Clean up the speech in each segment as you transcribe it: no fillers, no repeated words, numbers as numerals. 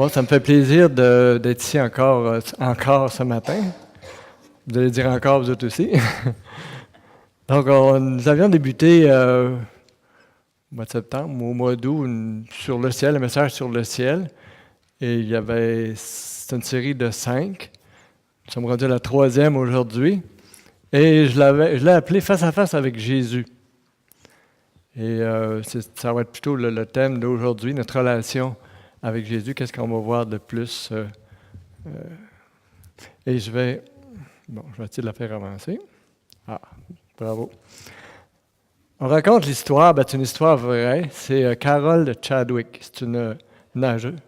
Bon, ça me fait plaisir d'être ici encore ce matin. Vous allez dire encore, vous autres aussi. Donc, nous avions débuté au mois de septembre, au mois d'août, sur le ciel, un message sur le ciel. Et c'est une série de 5. Nous sommes rendus à la 3e aujourd'hui. Et je l'ai appelé Face à face avec Jésus. Et ça va être plutôt le thème d'aujourd'hui, notre relation avec Jésus. Qu'est-ce qu'on va voir de plus? Et je vais essayer de la faire avancer. Ah, bravo. On raconte l'histoire, c'est une histoire vraie. C'est Carol Chadwick. C'est une nageuse.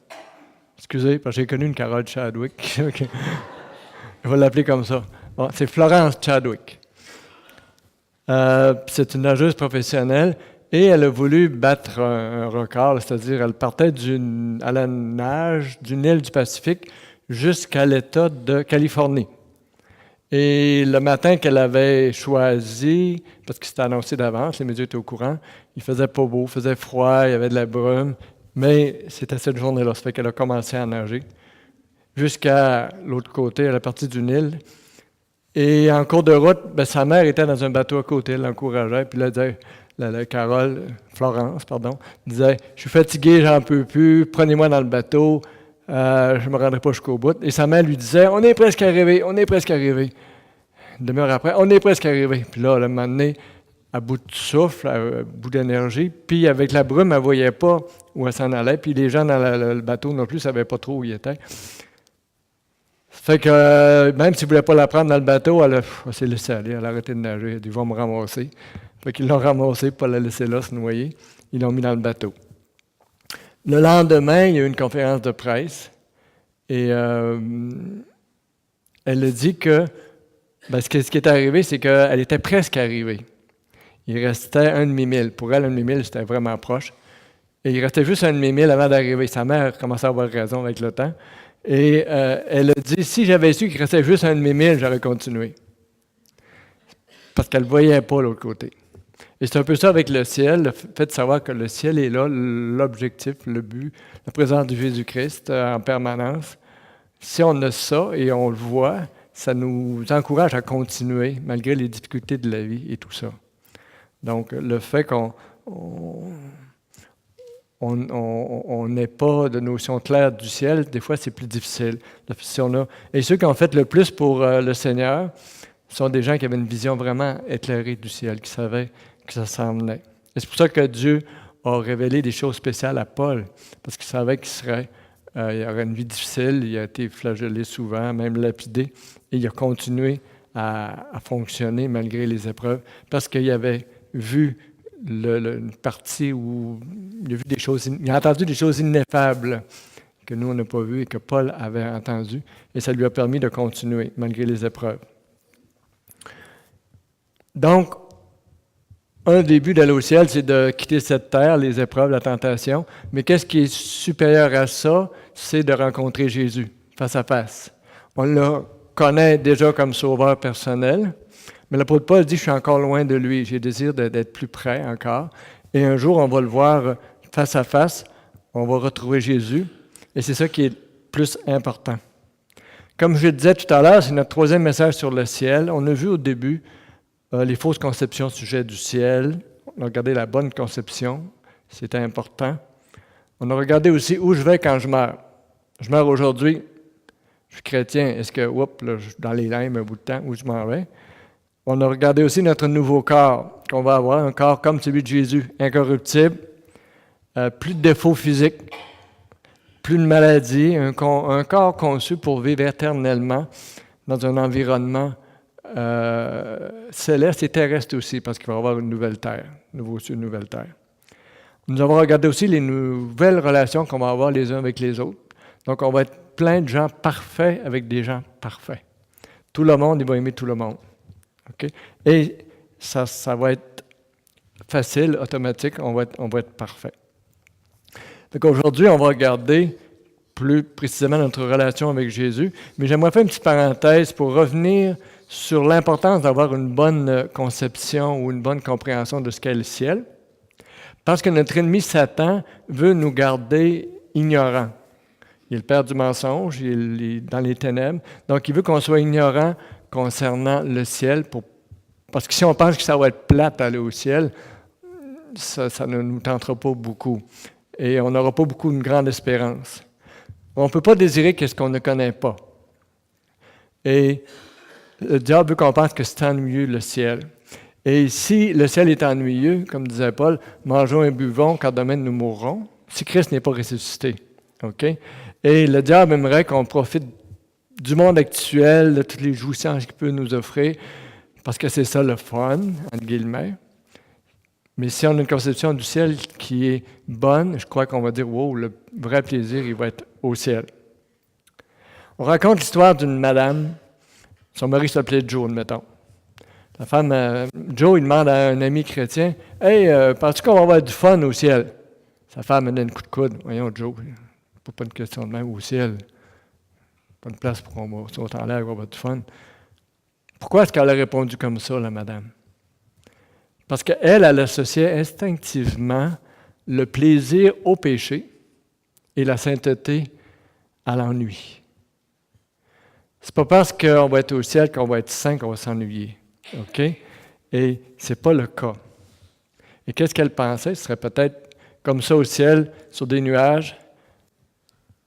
Excusez, parce que j'ai connu une Carol Chadwick. Je vais l'appeler comme ça. Bon, c'est Florence Chadwick. C'est une nageuse professionnelle et elle a voulu battre un record, c'est-à-dire elle partait à la nage d'une île du Pacifique jusqu'à l'État de Californie. Et le matin qu'elle avait choisi, parce que c'était annoncé d'avance, les médias étaient au courant, il faisait pas beau, il faisait froid, il y avait de la brume, mais c'était cette journée-là, ça fait qu'elle a commencé à nager jusqu'à l'autre côté, à la partie d'une île. Et en cours de route, sa mère était dans un bateau à côté, elle l'encourageait, puis là, Florence, disait « Je suis fatiguée, j'en peux plus, prenez-moi dans le bateau, je ne me rendrai pas jusqu'au bout. » Et sa mère lui disait « On est presque arrivé, on est presque arrivé. » Une demi-heure après, « On est presque arrivé. » Puis là, elle m'a amené à bout de souffle, à bout d'énergie, puis avec la brume, elle ne voyait pas où elle s'en allait, puis les gens dans le bateau non plus ne savaient pas trop où ils étaient. Fait que même s'ils ne voulaient pas la prendre dans le bateau, elle s'est laissée aller, elle a arrêté de nager, elle a dit « Ils vont me ramasser. » Fait qu'ils l'ont ramassée pour la laisser là, se noyer. Ils l'ont mis dans le bateau. Le lendemain, il y a eu une conférence de presse et elle a dit que ce qui est arrivé, c'est qu'elle était presque arrivée. Il restait un demi-mille. Pour elle, un demi-mille, c'était vraiment proche. Et il restait juste un demi-mille avant d'arriver. Sa mère commençait à avoir raison avec le temps. Et elle a dit, si j'avais su qu'il restait juste un demi-mille, j'aurais continué. Parce qu'elle ne voyait pas l'autre côté. Et c'est un peu ça avec le ciel, le fait de savoir que le ciel est là, l'objectif, le but, la présence de Jésus-Christ en permanence. Si on a ça et on le voit, ça nous encourage à continuer malgré les difficultés de la vie et tout ça. Donc, le fait qu'on n'ait pas de notion claire du ciel, des fois, c'est plus difficile. Et ceux qui ont fait le plus pour le Seigneur sont des gens qui avaient une vision vraiment éclairée du ciel, qui savaient que ça s'en venait. Et c'est pour ça que Dieu a révélé des choses spéciales à Paul, parce qu'il savait qu'il aurait une vie difficile, il a été flagellé souvent, même lapidé, et il a continué à fonctionner malgré les épreuves, parce qu'il avait vu une partie où il a vu il a entendu des choses ineffables que nous, on n'a pas vues et que Paul avait entendues, et ça lui a permis de continuer malgré les épreuves. Donc, un des buts d'aller au ciel, c'est de quitter cette terre, les épreuves, la tentation. Mais qu'est-ce qui est supérieur à ça? C'est de rencontrer Jésus, face à face. On le connaît déjà comme sauveur personnel, mais l'apôtre Paul dit « Je suis encore loin de lui, j'ai désir d'être plus près encore. » Et un jour, on va le voir face à face, on va retrouver Jésus, et c'est ça qui est le plus important. Comme je le disais tout à l'heure, c'est notre 3e message sur le ciel. On a vu au début les fausses conceptions au sujet du ciel. On a regardé la bonne conception, c'était important. On a regardé aussi où je vais quand je meurs. Je meurs aujourd'hui, je suis chrétien, est-ce que, je suis dans les limbes un bout de temps, où je m'en vais? On a regardé aussi notre nouveau corps qu'on va avoir, un corps comme celui de Jésus, incorruptible, plus de défauts physiques, plus de maladies, un corps conçu pour vivre éternellement dans un environnement céleste et terrestre aussi, parce qu'il va y avoir une nouvelle terre, nouveau ciel, une nouvelle terre. Nous avons regardé aussi les nouvelles relations qu'on va avoir les uns avec les autres. Donc, on va être plein de gens parfaits avec des gens parfaits. Tout le monde, il va aimer tout le monde. Okay? Et ça va être facile, automatique, on va être parfait. Donc, aujourd'hui, on va regarder plus précisément notre relation avec Jésus, mais j'aimerais faire une petite parenthèse pour revenir sur l'importance d'avoir une bonne conception ou une bonne compréhension de ce qu'est le ciel, parce que notre ennemi Satan veut nous garder ignorants. Il est le père du mensonge, il est dans les ténèbres. Donc, il veut qu'on soit ignorant concernant le ciel, parce que si on pense que ça va être plate aller au ciel, ça ne nous tentera pas beaucoup. Et on n'aura pas beaucoup de grande espérance. On ne peut pas désirer ce qu'on ne connaît pas. Et le diable veut qu'on pense que c'est ennuyeux, le ciel. Et si le ciel est ennuyeux, comme disait Paul, mangeons et buvons, car demain nous mourrons, si Christ n'est pas ressuscité. OK? Et le diable aimerait qu'on profite du monde actuel, de toutes les jouissances qu'il peut nous offrir, parce que c'est ça le fun, entre guillemets. Mais si on a une conception du ciel qui est bonne, je crois qu'on va dire, wow, le vrai plaisir, il va être au ciel. On raconte l'histoire d'une madame, son mari s'appelait Joe, admettons. La femme, Joe, il demande à un ami chrétien, « Hey, penses-tu qu'on va avoir du fun au ciel? » Sa femme me donne un coup de coude. « Voyons, Joe, pas une question de même au ciel. Pas une place pour qu'on va sauter en l'air et avoir du fun. » Pourquoi est-ce qu'elle a répondu comme ça, la madame? Parce qu'elle, elle associait instinctivement le plaisir au péché et la sainteté à l'ennui. C'est pas parce qu'on va être au ciel qu'on va être saint qu'on va s'ennuyer. OK? Et c'est pas le cas. Et qu'est-ce qu'elle pensait? Ce serait peut-être comme ça au ciel, sur des nuages.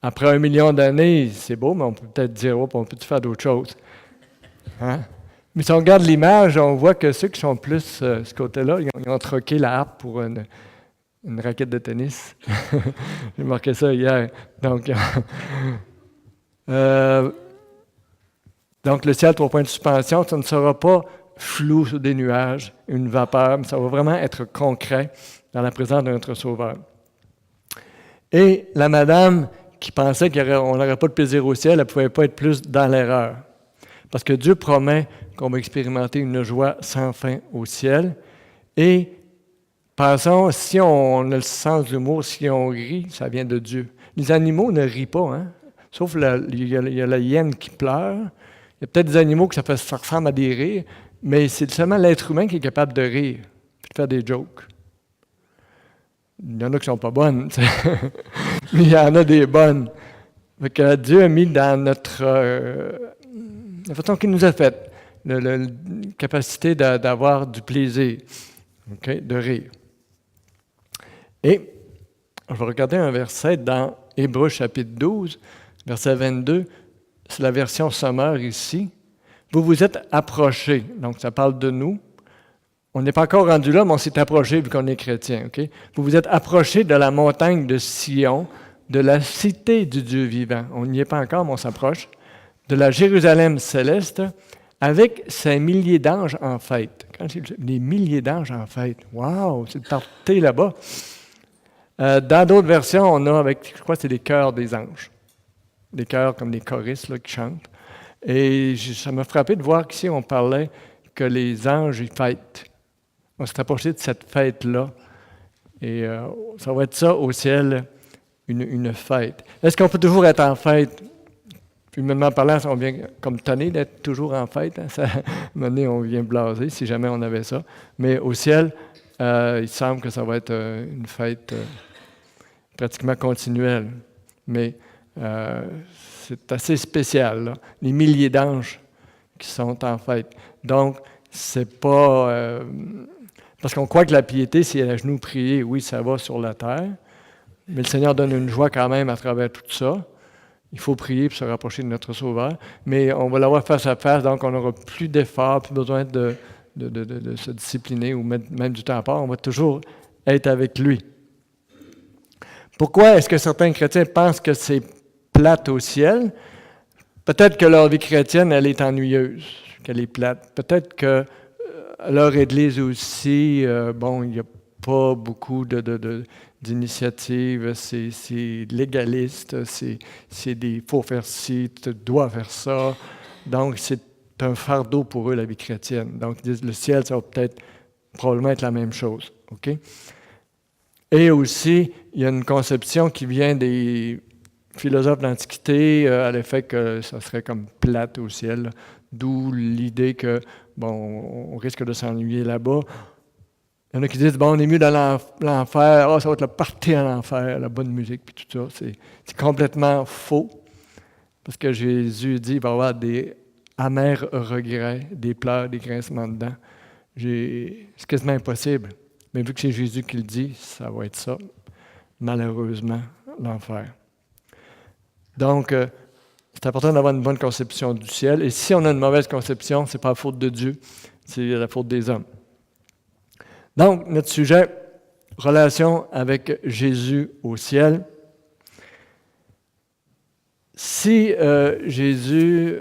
Après 1 million d'années, c'est beau, mais on peut peut-être dire, oh, on peut faire d'autres choses. Hein? Mais si on regarde l'image, on voit que ceux qui sont plus ce côté-là, ils ont troqué la harpe pour une raquette de tennis. J'ai marqué ça hier. Donc, le ciel, 3 points de suspension, ça ne sera pas flou sur des nuages, une vapeur, mais ça va vraiment être concret dans la présence de notre Sauveur. Et la madame qui pensait qu'on n'aurait pas de plaisir au ciel, elle ne pouvait pas être plus dans l'erreur. Parce que Dieu promet qu'on va expérimenter une joie sans fin au ciel. Et pensons, si on a le sens de l'humour, si on rit, ça vient de Dieu. Les animaux ne rient pas, hein? Sauf il y a la hyène qui pleure. Il y a peut-être des animaux que ça ressemble à des rires, mais c'est seulement l'être humain qui est capable de rire et de faire des jokes. Il y en a qui ne sont pas bonnes, mais il y en a des bonnes. Fait que Dieu a mis dans la façon qu'il nous a faite, la capacité d'avoir du plaisir, okay, de rire. Et je vais regarder un verset dans Hébreux chapitre 12, verset 22. C'est la version sommaire ici. Vous vous êtes approchés. Donc, ça parle de nous. On n'est pas encore rendu là, mais on s'est approché vu qu'on est chrétien. Okay? Vous vous êtes approchés de la montagne de Sion, de la cité du Dieu vivant. On n'y est pas encore, mais on s'approche. De la Jérusalem céleste, avec ses milliers d'anges en fête. Quand des milliers d'anges en fête. Wow, c'est parti là-bas. Dans d'autres versions, on a avec, je crois que c'est les chœurs des anges. Des chœurs comme des choristes là, qui chantent. Et ça m'a frappé de voir qu'ici, on parlait que les anges, ils fêtent. On s'est approché de cette fête-là. Et ça va être ça au ciel, une fête. Est-ce qu'on peut toujours être en fête? Humainement parlant, on vient comme tonné d'être toujours en fête. Hein? Ça, à un moment donné, on vient blaser si jamais on avait ça. Mais au ciel, il semble que ça va être une fête pratiquement continuelle. Mais c'est assez spécial, là. Les milliers d'anges qui sont en fête. Donc, c'est pas... parce qu'on croit que la piété, c'est à genoux prier. Oui, ça va sur la terre. Mais le Seigneur donne une joie quand même à travers tout ça. Il faut prier pour se rapprocher de notre Sauveur. Mais on va l'avoir face à face, donc on n'aura plus d'efforts, plus besoin de se discipliner ou mettre même du temps à part. On va toujours être avec lui. Pourquoi est-ce que certains chrétiens pensent que c'est plate au ciel? Peut-être que leur vie chrétienne, elle est ennuyeuse, qu'elle est plate. Peut-être que leur Église aussi, il n'y a pas beaucoup d'initiatives, c'est légaliste, c'est des faut faire ci, tu dois faire ça. Donc, c'est un fardeau pour eux, la vie chrétienne. Donc, ils disent, le ciel, ça va probablement être la même chose. OK? Et aussi, il y a une conception qui vient des philosophes de l'Antiquité à l'effet que ça serait comme plate au ciel, là. D'où l'idée que, on risque de s'ennuyer là-bas. Il y en a qui disent, bon, on est mieux dans l'enfer, ça va être le party à l'enfer, la bonne musique, puis tout ça. C'est complètement faux, parce que Jésus dit qu'il va y avoir des amers regrets, des pleurs, des grincements de dents. C'est quasiment impossible. Mais vu que c'est Jésus qui le dit, ça va être ça, malheureusement, l'enfer. Donc, c'est important d'avoir une bonne conception du ciel. Et si on a une mauvaise conception, ce n'est pas la faute de Dieu, c'est la faute des hommes. Donc, notre sujet, relation avec Jésus au ciel. Si Jésus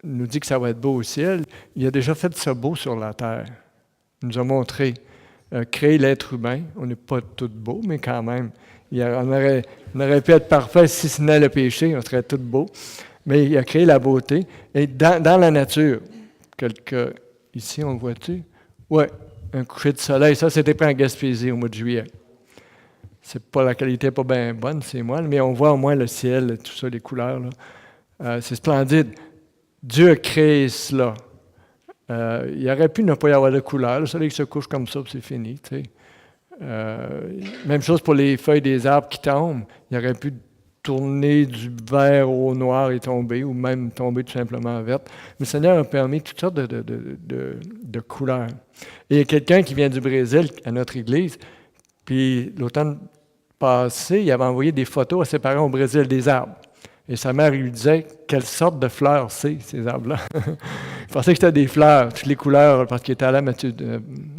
nous dit que ça va être beau au ciel, il a déjà fait ça beau sur la terre. Il nous a montré, créer l'être humain. On n'est pas tous beaux, mais quand même. On aurait pu être parfait si ce n'est le péché, on serait tous beaux. Mais il a créé la beauté. Et dans la nature, ici, on le voit-tu? Oui, un coucher de soleil. Ça, c'était pris en Gaspésie au mois de juillet. La qualité n'est pas bien bonne, c'est moi, mais on voit au moins le ciel, tout ça, les couleurs. Là. C'est splendide. Dieu a créé cela. Il aurait pu ne pas y avoir de couleurs. Le soleil se couche comme ça, puis c'est fini. Tu sais. Même chose pour les feuilles des arbres qui tombent. Il aurait pu tourner du vert au noir et tomber, ou même tomber tout simplement verte. Mais le Seigneur a permis toutes sortes de couleurs. Et il y a quelqu'un qui vient du Brésil à notre église, puis l'automne passé, il avait envoyé des photos à ses parents au Brésil des arbres. Et sa mère lui disait quelle sorte de fleurs c'est, ces arbres-là. Il pensait que c'était des fleurs, toutes les couleurs, parce qu'il était allé à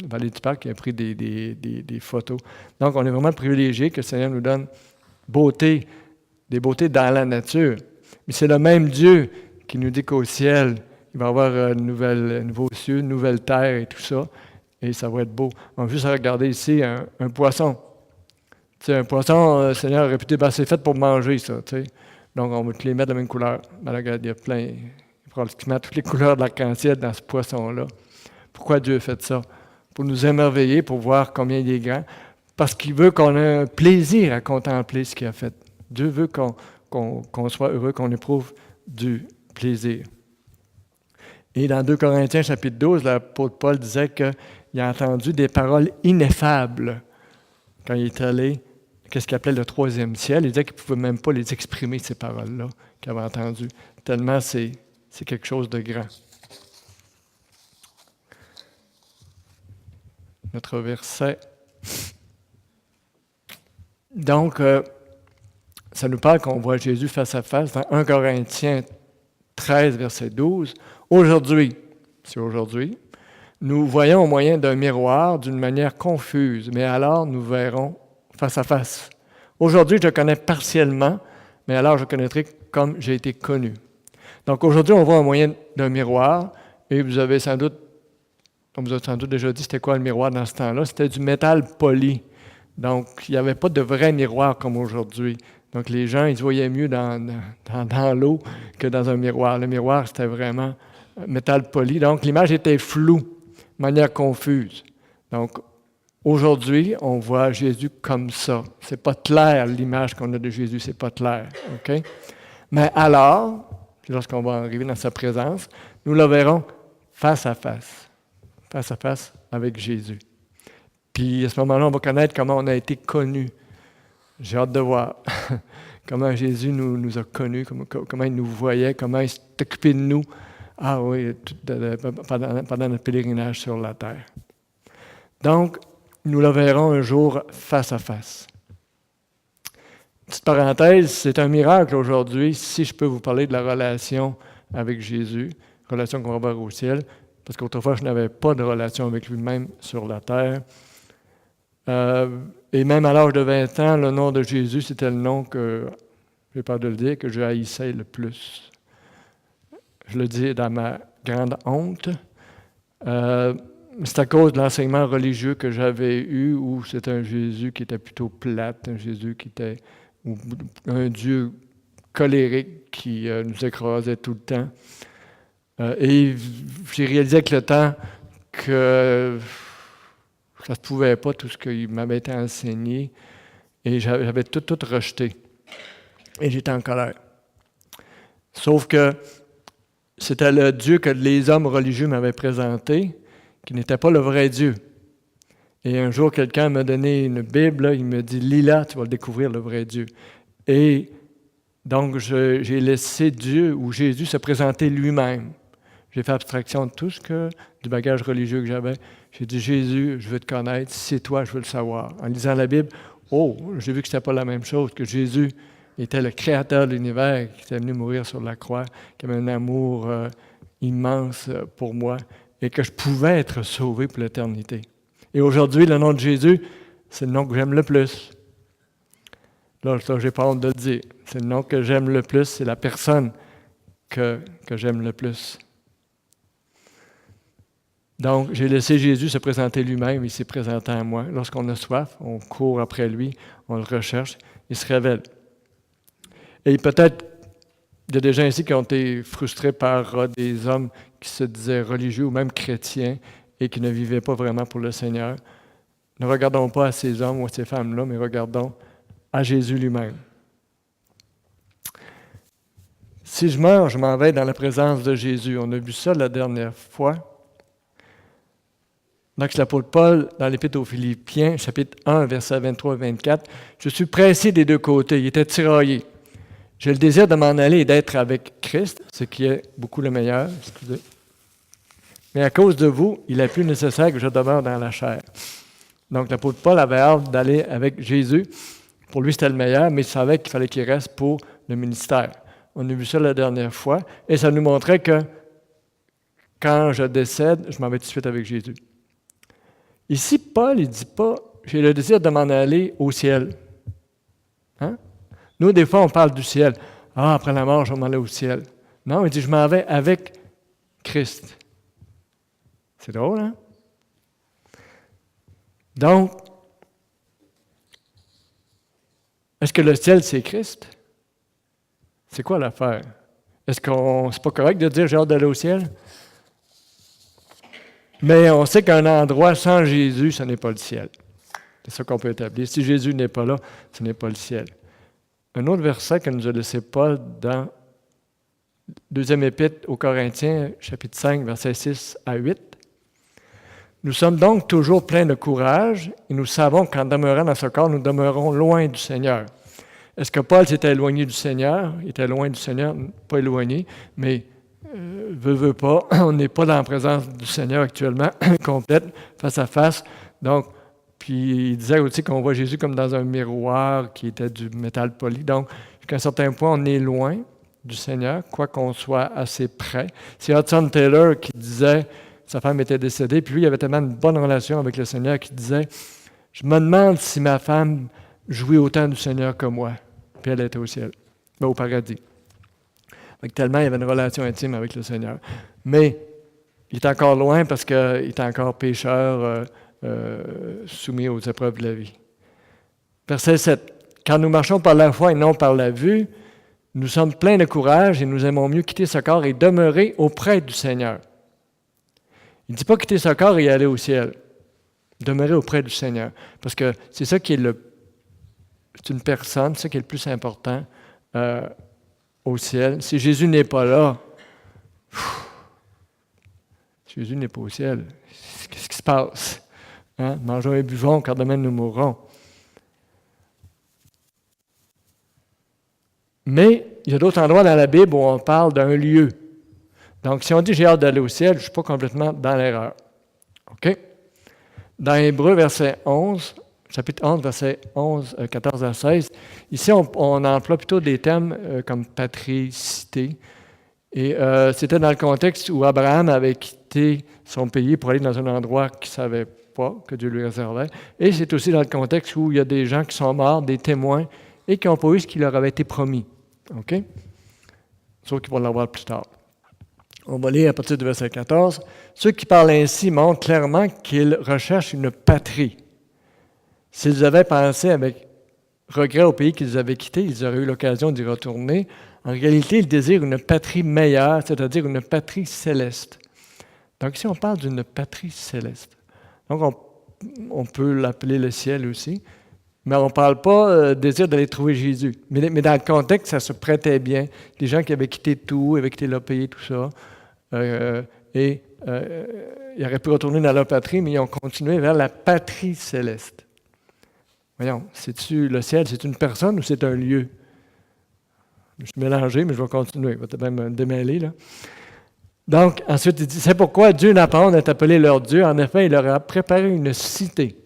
Vallée du Parc, il a pris des photos. Donc, on est vraiment privilégiés que le Seigneur nous donne des beautés dans la nature. Mais c'est le même Dieu qui nous dit qu'au ciel, il va y avoir un nouveau cieux, une nouvelle terre et tout ça. Et ça va être beau. On va juste regarder ici un poisson. Tu sais, un poisson, le Seigneur aurait pu dire, c'est fait pour manger, ça. Tu sais. Donc, on va tous les mettre de la même couleur. Ben, regarde, il y a pratiquement toutes les couleurs de l'arc-en-ciel dans ce poisson-là. Pourquoi Dieu a fait ça? Pour nous émerveiller, pour voir combien il est grand. Parce qu'il veut qu'on ait un plaisir à contempler ce qu'il a fait. Dieu veut qu'on soit heureux, qu'on éprouve du plaisir. Et dans 2 Corinthiens, chapitre 12, l'apôtre Paul disait qu'il a entendu des paroles ineffables quand il est allé, qu'est-ce qu'il appelait le troisième ciel. Il disait qu'il ne pouvait même pas les exprimer, ces paroles-là qu'il avait entendues, tellement c'est quelque chose de grand. Notre verset. Donc, ça nous parle qu'on voit Jésus face à face dans 1 Corinthiens 13, verset 12. Aujourd'hui, c'est aujourd'hui, nous voyons au moyen d'un miroir d'une manière confuse, mais alors nous verrons face à face. Aujourd'hui, je connais partiellement, mais alors je connaîtrai comme j'ai été connu. Donc aujourd'hui, on voit au moyen d'un miroir, et vous avez sans doute, on vous a sans doute déjà dit c'était quoi le miroir dans ce temps-là, c'était du métal poli. Donc, il n'y avait pas de vrai miroir comme aujourd'hui. Donc, les gens, ils se voyaient mieux dans l'eau que dans un miroir. Le miroir, c'était vraiment métal poli. Donc, l'image était floue, de manière confuse. Donc, aujourd'hui, on voit Jésus comme ça. C'est pas clair, l'image qu'on a de Jésus, c'est pas clair. OK? Mais alors, lorsqu'on va arriver dans sa présence, nous le verrons face à face avec Jésus. Puis à ce moment-là, on va connaître comment on a été connus. J'ai hâte de voir comment Jésus nous a connus, comment il nous voyait, comment il s'est occupé de nous. Ah oui, pendant notre pèlerinage sur la terre. Donc, nous le verrons un jour face à face. Petite parenthèse, c'est un miracle aujourd'hui, si je peux vous parler de la relation avec Jésus, relation qu'on va voir au ciel, parce qu'autrefois, je n'avais pas de relation avec lui-même sur la terre. Et même à l'âge de 20 ans, le nom de Jésus, c'était le nom que, j'ai peur de le dire, que je haïssais le plus. Je le dis dans ma grande honte. C'est à cause de l'enseignement religieux que j'avais eu, où c'était un Jésus qui était plutôt plate, un Jésus qui était un Dieu colérique qui nous écrasait tout le temps. Et j'ai réalisé avec le temps que ça ne se pouvait pas, tout ce qui m'avait été enseigné, et j'avais tout rejeté. Et j'étais en colère. Sauf que c'était le Dieu que les hommes religieux m'avaient présenté, qui n'était pas le vrai Dieu. Et un jour, quelqu'un m'a donné une Bible, là, il me dit « Lis-la, tu vas le découvrir, le vrai Dieu. » Et donc, j'ai laissé Dieu ou Jésus se présenter lui-même. J'ai fait abstraction de tout du bagage religieux que j'avais. J'ai dit « Jésus, je veux te connaître, si c'est toi, je veux le savoir. » En lisant la Bible, j'ai vu que ce n'était pas la même chose, que Jésus était le créateur de l'univers, qui était venu mourir sur la croix, qui avait un amour immense pour moi, et que je pouvais être sauvé pour l'éternité. Et aujourd'hui, le nom de Jésus, c'est le nom que j'aime le plus. Là, j'ai pas honte de le dire. C'est le nom que j'aime le plus, c'est la personne que j'aime le plus. Donc, j'ai laissé Jésus se présenter lui-même, il s'est présenté à moi. Lorsqu'on a soif, on court après lui, on le recherche, il se révèle. Et peut-être, il y a des gens ici qui ont été frustrés par des hommes qui se disaient religieux ou même chrétiens et qui ne vivaient pas vraiment pour le Seigneur. Ne regardons pas à ces hommes ou à ces femmes-là, mais regardons à Jésus lui-même. Si je meurs, je m'en vais dans la présence de Jésus. On a vu ça la dernière fois. Donc, l'apôtre Paul, dans l'Épître aux Philippiens, chapitre 1, versets 23 et 24, « Je suis pressé des deux côtés. » Il était tiraillé. « J'ai le désir de m'en aller et d'être avec Christ, ce qui est beaucoup le meilleur. » Excusez. « Mais à cause de vous, il est plus nécessaire que je demeure dans la chair. » Donc, l'apôtre Paul avait hâte d'aller avec Jésus. Pour lui, c'était le meilleur, mais il savait qu'il fallait qu'il reste pour le ministère. On a vu ça la dernière fois, et ça nous montrait que quand je décède, je m'en vais tout de suite avec Jésus. Ici, Paul, il ne dit pas « j'ai le désir de m'en aller au ciel ». Hein? Nous, des fois, on parle du ciel. « Ah, après la mort, je vais m'en aller au ciel ». Non, il dit « je m'en vais avec Christ ». C'est drôle, hein? Donc, est-ce que le ciel, c'est Christ? C'est quoi l'affaire? Est-ce que c'est pas correct de dire « j'ai hâte d'aller au ciel » ? Mais on sait qu'un endroit sans Jésus, ce n'est pas le ciel. C'est ça qu'on peut établir. Si Jésus n'est pas là, ce n'est pas le ciel. Un autre verset que nous a laissé Paul dans deuxième épître aux Corinthiens, chapitre 5, versets 6 à 8. « Nous sommes donc toujours pleins de courage et nous savons qu'en demeurant dans ce corps, nous demeurons loin du Seigneur. » Est-ce que Paul s'était éloigné du Seigneur? Il était loin du Seigneur, pas éloigné, mais veut pas, on n'est pas dans la présence du Seigneur actuellement, complète, face à face. Donc, puis il disait aussi qu'on voit Jésus comme dans un miroir qui était du métal poli. Donc, jusqu'à un certain point, on est loin du Seigneur, quoi qu'on soit assez près. C'est Hudson Taylor qui disait, sa femme était décédée, puis lui, il avait tellement une bonne relation avec le Seigneur qu'il disait, « Je me demande si ma femme jouit autant du Seigneur que moi. » Puis elle était au ciel, au paradis. Donc, tellement il y avait une relation intime avec le Seigneur. Mais il est encore loin parce qu'il est encore pécheur, soumis aux épreuves de la vie. Verset 7. « Quand nous marchons par la foi et non par la vue, nous sommes pleins de courage et nous aimons mieux quitter ce corps et demeurer auprès du Seigneur. » Il ne dit pas quitter ce corps et aller au ciel. Demeurer auprès du Seigneur. Parce que c'est ça qui est c'est une personne, c'est ça qui est le plus important au ciel. Si Jésus n'est pas là, Jésus n'est pas au ciel. Qu'est-ce qui se passe? Hein? Mangeons et buvons, car demain nous mourrons. Mais il y a d'autres endroits dans la Bible où on parle d'un lieu. Donc, si on dit « j'ai hâte d'aller au ciel », je ne suis pas complètement dans l'erreur. OK? Dans Hébreux, chapitre 11, versets 14 à 16, ici, on emploie plutôt des termes comme patrie, cité. Et c'était dans le contexte où Abraham avait quitté son pays pour aller dans un endroit qu'il ne savait pas, que Dieu lui réservait. Et c'est aussi dans le contexte où il y a des gens qui sont morts, des témoins, et qui n'ont pas eu ce qui leur avait été promis. OK? Sauf qu'ils vont l'avoir plus tard. On va lire à partir du verset 14. « Ceux qui parlent ainsi montrent clairement qu'ils recherchent une patrie. S'ils avaient pensé avec regret au pays qu'ils avaient quitté, ils auraient eu l'occasion d'y retourner. En réalité, ils désirent une patrie meilleure, c'est-à-dire une patrie céleste. » Donc ici, on parle d'une patrie céleste. Donc on peut l'appeler le ciel aussi, mais on ne parle pas désir d'aller trouver Jésus. Mais dans le contexte, ça se prêtait bien. Les gens qui avaient quitté tout, avaient quitté leur pays, tout ça, et ils auraient pu retourner dans leur patrie, mais ils ont continué vers la patrie céleste. Voyons, c'est-tu le ciel, c'est une personne ou c'est un lieu? Je suis mélangé, mais je vais continuer. Je vais peut-être même me démêler, là. Donc, ensuite, il dit, c'est pourquoi Dieu Napan est appelé leur Dieu. En effet, il leur a préparé une cité.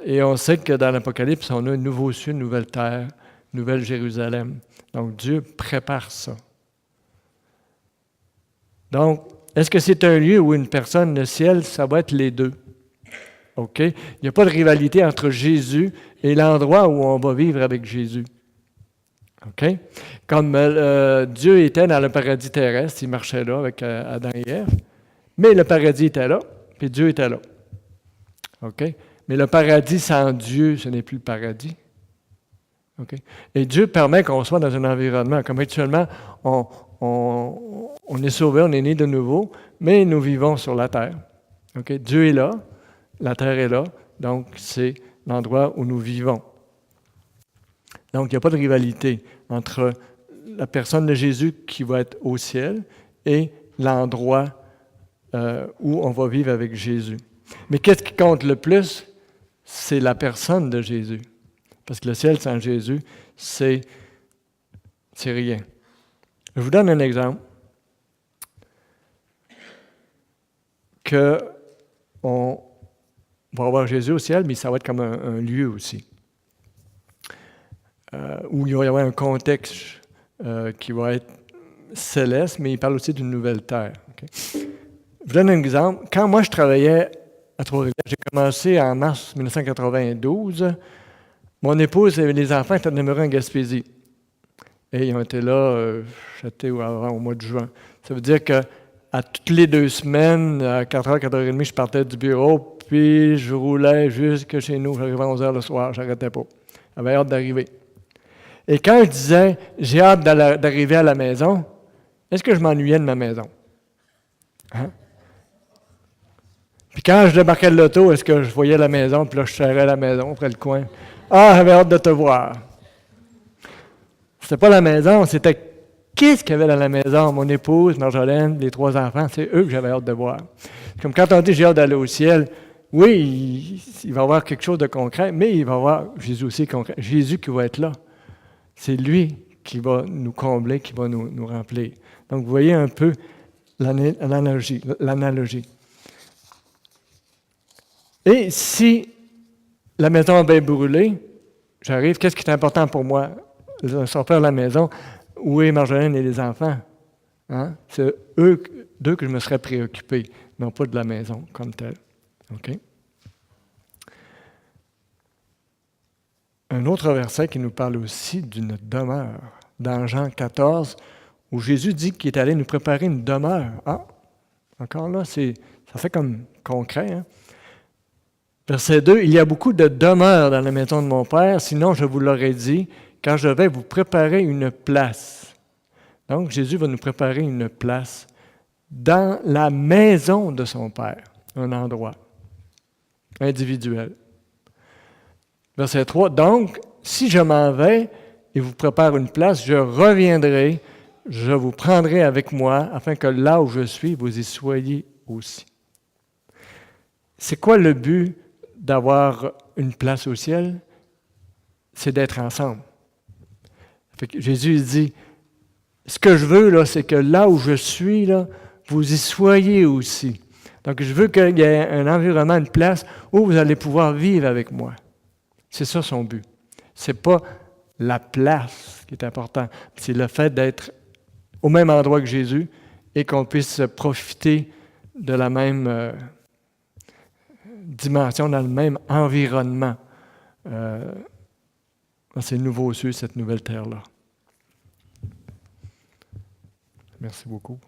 Et on sait que dans l'Apocalypse, on a un nouveau ciel, une nouvelle terre, une nouvelle Jérusalem. Donc, Dieu prépare ça. Donc, est-ce que c'est un lieu ou une personne? Le ciel, ça va être les deux. OK? Il n'y a pas de rivalité entre Jésus et l'endroit où on va vivre avec Jésus. OK? Comme Dieu était dans le paradis terrestre, il marchait là avec Adam et Ève, mais le paradis était là, puis Dieu était là. OK? Mais le paradis sans Dieu, ce n'est plus le paradis. OK? Et Dieu permet qu'on soit dans un environnement, comme actuellement, on est sauvé, on est né de nouveau, mais nous vivons sur la terre. OK? Dieu est là, la terre est là, donc c'est l'endroit où nous vivons. Donc, il n'y a pas de rivalité entre la personne de Jésus qui va être au ciel et l'endroit où on va vivre avec Jésus. Mais qu'est-ce qui compte le plus? C'est la personne de Jésus. Parce que le ciel sans Jésus, c'est rien. Je vous donne un exemple. On va avoir Jésus au ciel, mais ça va être comme un lieu aussi. Où il va y avoir un contexte qui va être céleste, mais il parle aussi d'une nouvelle terre. Okay? Je vous donne un exemple. Quand moi, je travaillais à Trois-Rivières, j'ai commencé en mars 1992. Mon épouse et les enfants étaient demeurés en Gaspésie. Et ils ont été là, j'étais au mois de juin. Ça veut dire que à toutes les 2 semaines, à 4h, 4h30, je partais du bureau, puis je roulais jusque chez nous. J'arrivais à 11h le soir, je n'arrêtais pas. J'avais hâte d'arriver. Et quand je disais « j'ai hâte d'arriver à la maison », est-ce que je m'ennuyais de ma maison? Hein? Puis quand je débarquais de l'auto, est-ce que je voyais la maison, puis là je serrais la maison près le coin? « Ah, j'avais hâte de te voir! » C'était pas la maison, c'était qu'est-ce qu'il y avait dans la maison? Mon épouse, Marjolaine, les 3 enfants, c'est eux que j'avais hâte de voir. Comme quand on dit « j'ai hâte d'aller au ciel », oui, il va y avoir quelque chose de concret, mais il va y avoir Jésus aussi concret. Jésus qui va être là. C'est lui qui va nous combler, qui va nous remplir. Donc, vous voyez un peu l'analogie. Et si la maison a bien brûlé, j'arrive, qu'est-ce qui est important pour moi? Sortir de la maison, où est Marjolaine et les enfants? Hein? C'est eux d'eux que je me serais préoccupé, non pas de la maison comme telle. OK? Un autre verset qui nous parle aussi d'une demeure, dans Jean 14, où Jésus dit qu'il est allé nous préparer une demeure. Ah, encore là, ça fait comme concret. Hein? Verset 2, « Il y a beaucoup de demeures dans la maison de mon Père, sinon je vous l'aurais dit, car je vais vous préparer une place. » Donc, Jésus va nous préparer une place dans la maison de son Père, un endroit individuel. Verset 3, « Donc, si je m'en vais et vous prépare une place, je reviendrai, je vous prendrai avec moi, afin que là où je suis, vous y soyez aussi. » C'est quoi le but d'avoir une place au ciel? C'est d'être ensemble. Fait que Jésus dit, ce que je veux, là, c'est que là où je suis, là, vous y soyez aussi. Donc, je veux qu'il y ait un environnement, une place où vous allez pouvoir vivre avec moi. C'est ça son but. Ce n'est pas la place qui est important, c'est le fait d'être au même endroit que Jésus et qu'on puisse profiter de la même dimension, dans le même environnement. Dans ces nouveaux cieux, cette nouvelle terre-là. Merci beaucoup.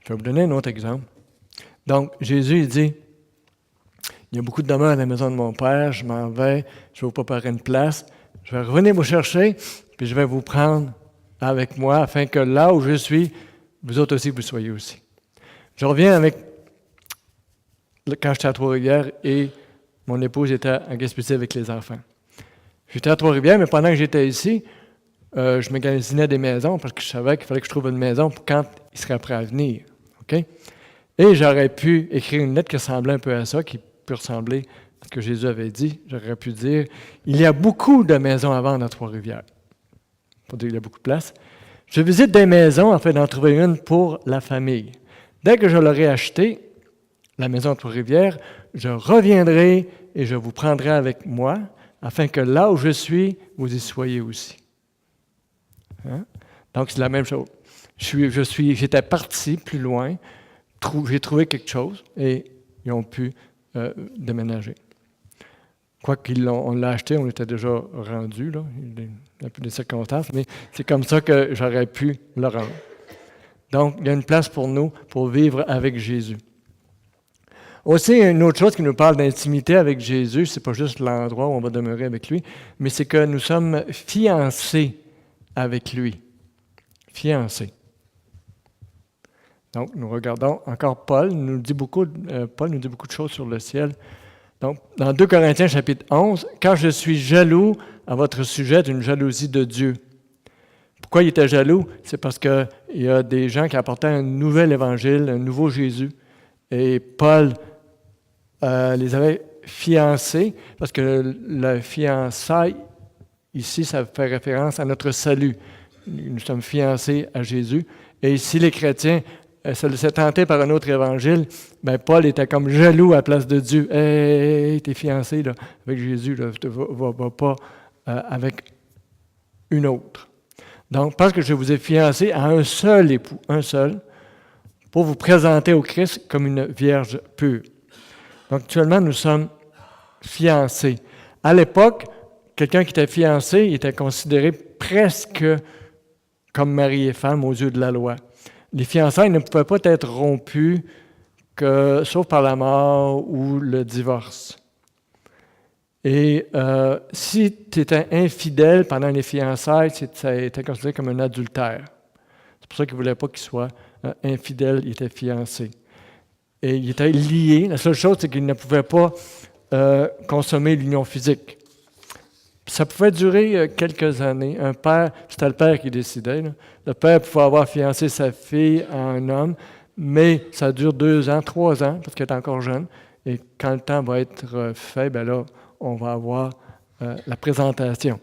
Je vais vous donner un autre exemple. Donc, Jésus, il dit, il y a beaucoup de demeures à la maison de mon Père, je m'en vais, je vais vous préparer une place, je vais revenir vous chercher, puis je vais vous prendre avec moi, afin que là où je suis, vous autres aussi, vous soyez aussi. Je reviens avec, quand j'étais à Trois-Rivières et mon épouse était en Gaspésie avec les enfants. J'étais à Trois-Rivières, mais pendant que j'étais ici, je magasinais des maisons parce que je savais qu'il fallait que je trouve une maison pour quand il serait prêt à venir. OK? Et j'aurais pu écrire une lettre qui ressemblait un peu à ça, qui peut ressembler à ce que Jésus avait dit. J'aurais pu dire, il y a beaucoup de maisons à vendre à Trois-Rivières. Pour dire qu'il y a beaucoup de place. Je visite des maisons afin d'en trouver une pour la famille. Dès que je l'aurai acheté, la maison à Trois-Rivières, je reviendrai et je vous prendrai avec moi, afin que là où je suis, vous y soyez aussi. Hein? Donc, c'est la même chose. J'étais parti plus loin, j'ai trouvé quelque chose et ils ont pu déménager. Quoi on l'a acheté, on était déjà rendu, là, il y a plus de circonstances, mais c'est comme ça que j'aurais pu le rendre. Donc, il y a une place pour nous pour vivre avec Jésus. Aussi, une autre chose qui nous parle d'intimité avec Jésus, ce n'est pas juste l'endroit où on va demeurer avec lui, mais c'est que nous sommes fiancés avec lui. Fiancés. Donc, nous regardons encore Paul nous dit beaucoup de choses sur le ciel. Donc, dans 2 Corinthiens chapitre 11, « Car je suis jaloux à votre sujet d'une jalousie de Dieu. » Pourquoi il était jaloux? C'est parce qu'il y a des gens qui apportaient un nouvel évangile, un nouveau Jésus. Et Paul les avait fiancés, parce que le fiançailles, ici, ça fait référence à notre salut. Nous sommes fiancés à Jésus. Et ici, les chrétiens se laissaient tenter par un autre évangile. Bien, Paul était comme jaloux à la place de Dieu. « Hey, t'es fiancé là, avec Jésus, là, va pas avec une autre. » Donc, parce que je vous ai fiancé à un seul époux, un seul, pour vous présenter au Christ comme une vierge pure. Donc, actuellement, nous sommes fiancés. À l'époque, quelqu'un qui était fiancé, il était considéré presque comme mari et femme aux yeux de la loi. Les fiançailles ne pouvaient pas être rompues sauf par la mort ou le divorce. Et si tu étais infidèle pendant les fiançailles, ça était considéré comme un adultère. C'est pour ça qu'il ne voulait pas qu'il soit infidèle, il était fiancé. Et il était lié. La seule chose, c'est qu'il ne pouvait pas consommer l'union physique. Ça pouvait durer quelques années. Un père, c'était le père qui décidait. Là. Le père pouvait avoir fiancé sa fille à un homme, mais ça dure 2 ans, 3 ans, parce qu'elle est encore jeune. Et quand le temps va être fait, bien là, on va avoir la présentation.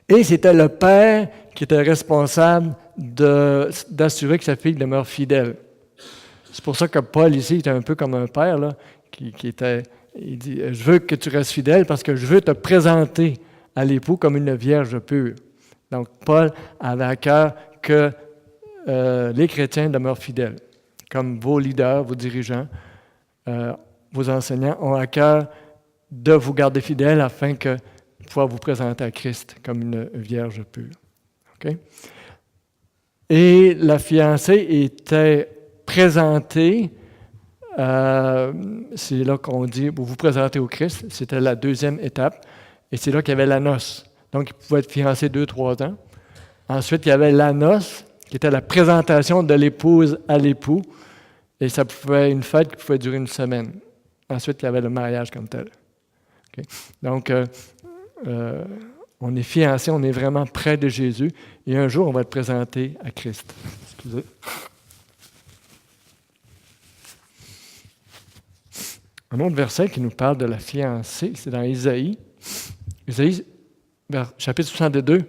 Et c'était le père qui était responsable d'assurer que sa fille demeure fidèle. C'est pour ça que Paul, ici, était un peu comme un père, là, il dit, je veux que tu restes fidèle parce que je veux te présenter à l'époux comme une vierge pure. Donc, Paul avait à cœur que les chrétiens demeurent fidèles, comme vos leaders, vos dirigeants, vos enseignants ont à cœur de vous garder fidèles afin que pouvoir vous présenter à Christ comme une vierge pure. Okay? Et la fiancée était présentée, c'est là qu'on dit, vous vous présentez au Christ, c'était la 2e étape, et c'est là qu'il y avait la noce. Donc, il pouvait être fiancé 2-3 ans. Ensuite, il y avait la noce, qui était la présentation de l'épouse à l'époux, et ça pouvait être une fête qui pouvait durer 1 semaine. Ensuite, il y avait le mariage comme tel. Okay? Donc, on est fiancés, on est vraiment près de Jésus, et un jour, on va être présenté à Christ. Excusez. Un autre verset qui nous parle de la fiancée, c'est dans Isaïe. Isaïe, chapitre 62.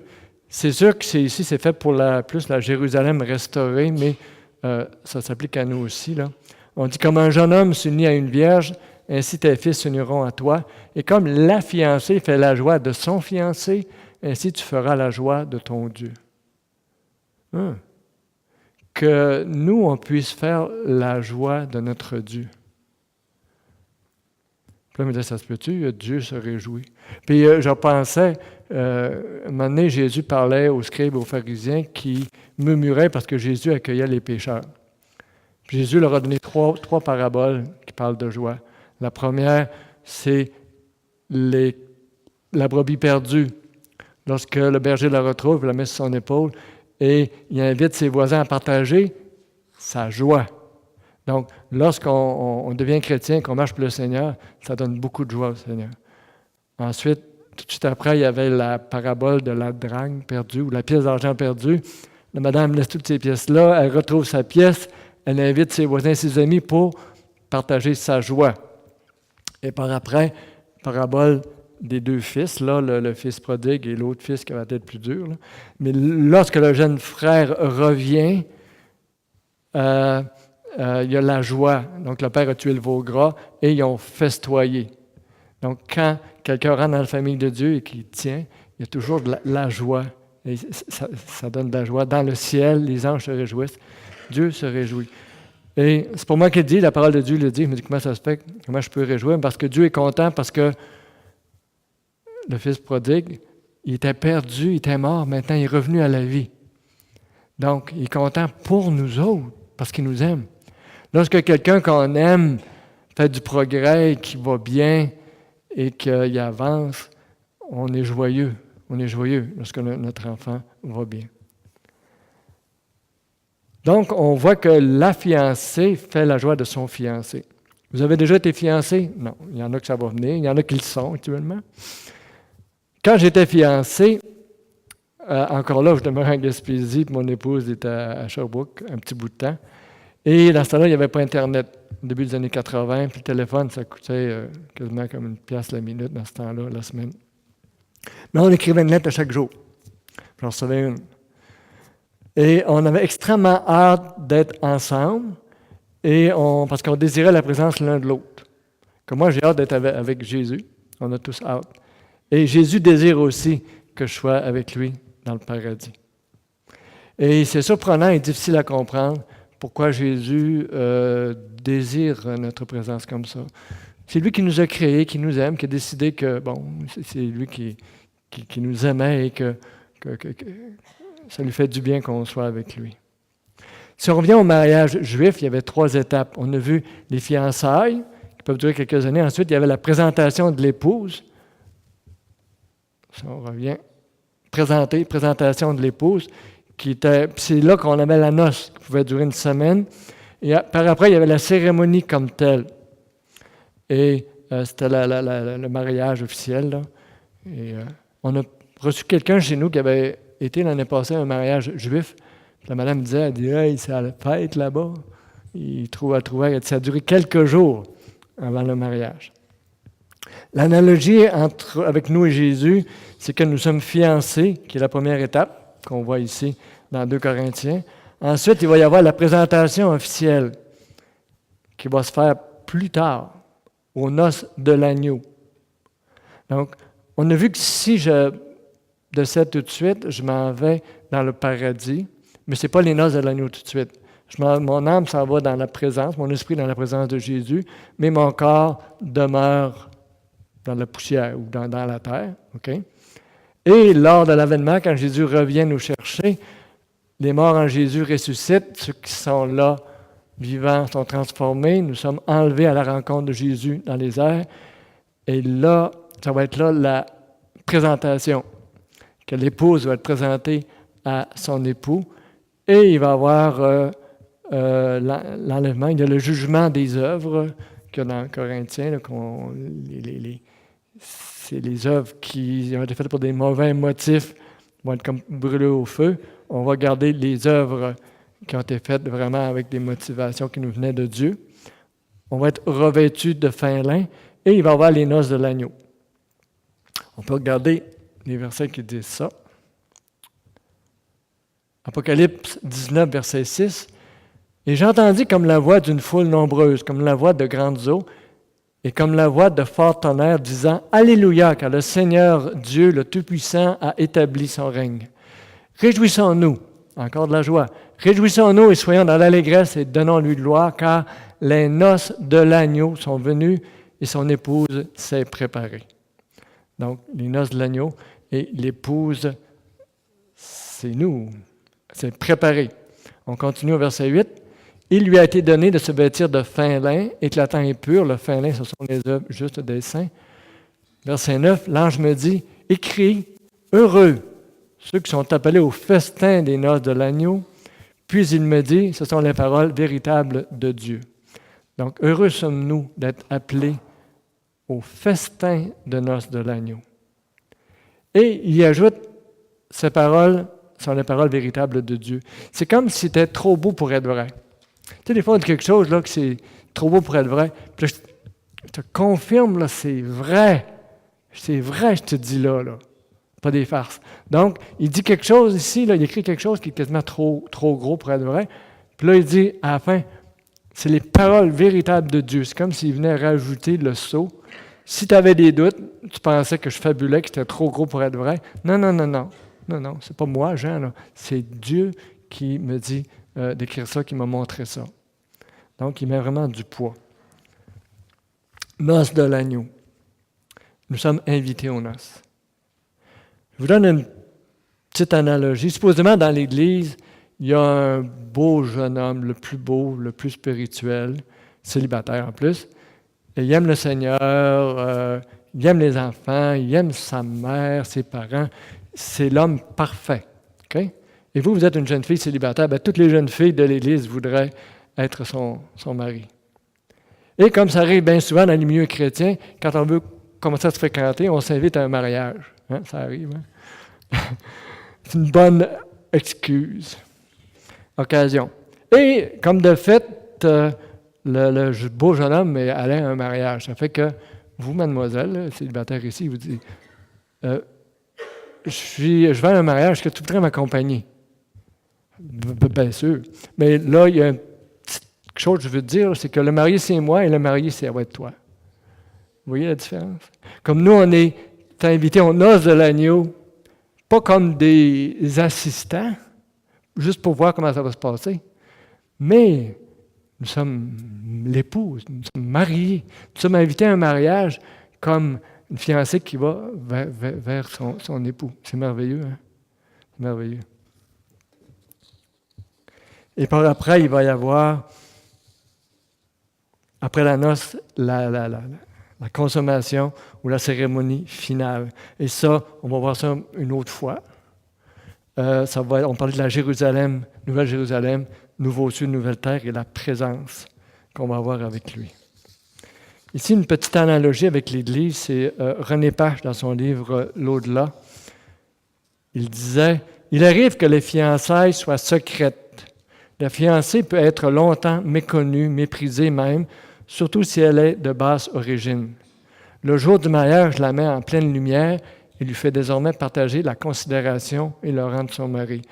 C'est sûr que ici, c'est fait pour plus la Jérusalem restaurée, mais ça s'applique à nous aussi. Là. On dit, comme un jeune homme s'unit à une vierge, ainsi tes fils s'uniront à toi. Et comme la fiancée fait la joie de son fiancé, ainsi tu feras la joie de ton Dieu. Que nous, on puisse faire la joie de notre Dieu. Puis là, je me disais, ça se peut-tu? Dieu se réjouit. Puis je pensais, un moment donné, Jésus parlait aux scribes et aux pharisiens qui murmuraient parce que Jésus accueillait les pécheurs. Puis Jésus leur a donné trois paraboles qui parlent de joie. La première, c'est la brebis perdue. Lorsque le berger la retrouve, il la met sur son épaule et il invite ses voisins à partager sa joie. Donc, lorsqu'on devient chrétien, qu'on marche pour le Seigneur, ça donne beaucoup de joie au Seigneur. Ensuite, tout de suite après, il y avait la parabole de la drague perdue ou la pièce d'argent perdue. La madame laisse toutes ces pièces-là, elle retrouve sa pièce, elle invite ses voisins, ses amis pour partager sa joie. Et par après, parabole des deux fils, là, le fils prodigue et l'autre fils qui va être plus dur. Là. Mais lorsque le jeune frère revient, il y a la joie. Donc, le père a tué le veau gras et ils ont festoyé. Donc, quand quelqu'un rentre dans la famille de Dieu et qu'il tient, il y a toujours de la joie. Et ça donne de la joie. Dans le ciel, les anges se réjouissent. Dieu se réjouit. Et c'est pour moi qu'il dit, la parole de Dieu le dit. Je me dis, comment ça se fait? Comment je peux réjouir? Parce que Dieu est content, parce que le fils prodigue, il était perdu, il était mort, maintenant il est revenu à la vie. Donc, il est content pour nous autres, parce qu'il nous aime. Lorsque quelqu'un qu'on aime fait du progrès, qui va bien et qu'il avance, on est joyeux. On est joyeux lorsque notre enfant va bien. Donc, on voit que la fiancée fait la joie de son fiancé. Vous avez déjà été fiancé? Non. Il y en a que ça va venir. Il y en a qui le sont actuellement. Quand j'étais fiancé, encore là, je demeurais en Gaspésie, puis mon épouse était à Sherbrooke un petit bout de temps. Et dans ce temps-là, il n'y avait pas Internet. Au début des années 80, puis le téléphone, ça coûtait quasiment comme une pièce la minute dans ce temps-là, la semaine. Mais on écrivait une lettre à chaque jour. J'en recevais une. Et on avait extrêmement hâte d'être ensemble, parce qu'on désirait la présence l'un de l'autre. Comme moi, j'ai hâte d'être avec Jésus. On a tous hâte. Et Jésus désire aussi que je sois avec lui dans le paradis. Et c'est surprenant et difficile à comprendre pourquoi Jésus désire notre présence comme ça. C'est lui qui nous a créés, qui nous aime, qui a décidé que, c'est lui qui nous aimait et que ça lui fait du bien qu'on soit avec lui. Si on revient au mariage juif, il y avait 3 étapes. On a vu les fiançailles, qui peuvent durer quelques années. Ensuite, il y avait la présentation de l'épouse. Si on revient, présentation de l'épouse, c'est là qu'on avait la noce, qui pouvait durer une semaine. Et par après, il y avait la cérémonie comme telle. Et c'était le mariage officiel. Là. Et on a reçu quelqu'un chez nous qui avait été l'année passée à un mariage juif. La madame disait, elle dit, hey, c'est à la fête là-bas. Il trouve, ça a duré quelques jours avant le mariage. L'analogie avec nous et Jésus, c'est que nous sommes fiancés, qui est la première étape qu'on voit ici dans 2 Corinthiens. Ensuite, il va y avoir la présentation officielle qui va se faire plus tard, aux noces de l'agneau. Donc, on a vu que si je décède tout de suite, je m'en vais dans le paradis, mais ce n'est pas les noces de l'agneau tout de suite. Mon âme s'en va dans la présence, mon esprit dans la présence de Jésus, mais mon corps demeure dans la poussière ou dans la terre. Okay? Et lors de l'avènement, quand Jésus revient nous chercher, les morts en Jésus ressuscitent, ceux qui sont là, vivants, sont transformés, nous sommes enlevés à la rencontre de Jésus dans les airs, et là, ça va être là la présentation, que l'épouse va être présentée à son époux, et il va y avoir l'enlèvement, il y a le jugement des œuvres qu'il y a dans Corinthiens, là, c'est les œuvres qui ont été faites pour des mauvais motifs, vont être comme brûlées au feu. On va garder les œuvres qui ont été faites vraiment avec des motivations qui nous venaient de Dieu. On va être revêtus de fin lin, et il va y avoir les noces de l'agneau. On peut regarder les versets qui disent ça. Apocalypse 19, verset 6. « Et j'entendis comme la voix d'une foule nombreuse, comme la voix de grandes eaux, et comme la voix de fort tonnerre, disant « Alléluia, car le Seigneur Dieu, le Tout-Puissant, a établi son règne. Réjouissons-nous, encore de la joie, réjouissons-nous et soyons dans l'allégresse et donnons-lui gloire, car les noces de l'agneau sont venues et son épouse s'est préparée. » Donc, les noces de l'agneau et l'épouse, c'est nous, c'est préparé. On continue au verset 8. « Il lui a été donné de se vêtir de fin lin, éclatant et pur. » Le fin lin, ce sont les œuvres justes des saints. Verset 9. « L'ange me dit, écris, heureux ceux qui sont appelés au festin des noces de l'agneau. » Puis il me dit, ce sont les paroles véritables de Dieu. Donc, heureux sommes-nous d'être appelés au festin de noces de l'agneau. Et il ajoute, ces paroles sont les paroles véritables de Dieu. C'est comme si c'était trop beau pour être vrai. Tu sais, des fois, on dit quelque chose là, que c'est trop beau pour être vrai. Puis là, je te confirme, là, c'est vrai. C'est vrai, je te dis là. Pas des farces. Donc, il dit quelque chose ici, là, il écrit quelque chose qui est quasiment trop gros pour être vrai. Puis là, il dit, à la fin, c'est les paroles véritables de Dieu. C'est comme s'il venait rajouter le sceau. Si tu avais des doutes, tu pensais que je fabulais, que c'était trop gros pour être vrai. Non, non, non, non. Non, non, c'est pas moi, Jean, là. C'est Dieu qui me dit d'écrire ça, qui m'a montré ça. Donc, il met vraiment du poids. Noces de l'agneau. Nous sommes invités aux noces. Je vous donne une petite analogie. Supposément, dans l'Église, il y a un beau jeune homme, le plus beau, le plus spirituel, célibataire en plus. Et il aime le Seigneur, il aime les enfants, il aime sa mère, ses parents. C'est l'homme parfait. Okay? Et vous êtes une jeune fille célibataire. Bien, toutes les jeunes filles de l'Église voudraient être son mari. Et comme ça arrive bien souvent dans les milieux chrétiens, quand on veut commencer à se fréquenter, on s'invite à un mariage. Hein? Ça arrive. Hein? C'est une bonne excuse. Occasion. Et comme de fait, le beau jeune homme allait à un mariage. Ça fait que vous, mademoiselle, célibataire ici, vous dites je vais à un mariage, est-ce que tu voudrais m'accompagner? Bien sûr. Mais là, il y a une petite chose que je veux te dire, c'est que le marié, c'est moi et le marié, ça va être toi. Vous voyez la différence? Comme nous, on est invités aux noces de l'agneau, pas comme des assistants, juste pour voir comment ça va se passer. Mais nous sommes l'épouse, nous sommes mariés, nous sommes invités à un mariage comme une fiancée qui va vers son époux. C'est merveilleux, hein? C'est merveilleux. Et par après, il va y avoir, après la noce, la consommation ou la cérémonie finale. Et ça, on va voir ça une autre fois. On parlait de la Jérusalem, Nouvelle Jérusalem, nouveau ciel, nouvelle terre et la présence qu'on va avoir avec lui. Ici, une petite analogie avec l'Église, c'est René Pache dans son livre L'au-delà. Il disait, il arrive que les fiançailles soient secrètes. La fiancée peut être longtemps méconnue, méprisée même, surtout si elle est de basse origine. Le jour du mariage, je la met en pleine lumière et lui fait désormais partager la considération et le rang de son mari.